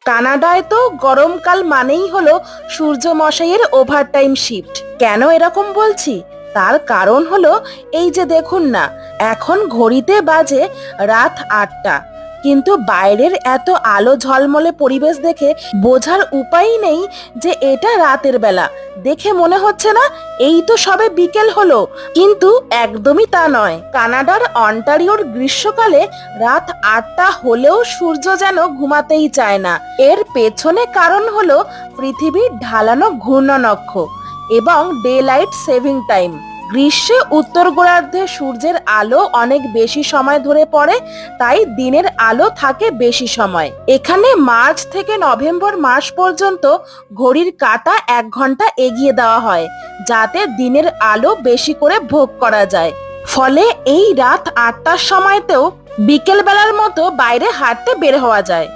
কানাডায় তো গরমকাল মানেই হলো সূর্য মশাইয়ের ওভারটাইম শিফট। কেন এরকম বলছি? তার কারণ হলো এই যে দেখুন না, এখন ঘড়িতে বাজে রাত 8টা, কিন্তু বাইরের এত আলো ঝলমলে পরিবেশ দেখে বোঝার উপায়ই নেই যে এটা রাতের বেলা। দেখে মনে হচ্ছে না এই তো সবে বিকেল হলো, কিন্তু একদমই তা নয়। কানাডার অন্টারিওর গ্রীষ্মকালে রাত 8টা হলেও সূর্য যেন ঘুমাতেই চায় না। এর পেছনে কারণ হলো পৃথিবীর ঢালানো ঘূর্ণনক্ষ এবং ডে লাইট সেভিং টাইম। গ্রীষ্মে উত্তর গোলার্ধে সূর্যের আলো অনেক বেশি সময় ধরে পড়ে, তাই দিনের আলো থাকে বেশি সময়। এখানে মার্চ থেকে নভেম্বর মাস পর্যন্ত ঘড়ির কাঁটা 1 ঘন্টা এগিয়ে দেওয়া হয়, যাতে দিনের আলো বেশি করে ভোগ করা যায়। ফলে এই রাত 8টার সময়তেও বিকেল বেলার মতো বাইরে হাঁটতে বের হওয়া যায়।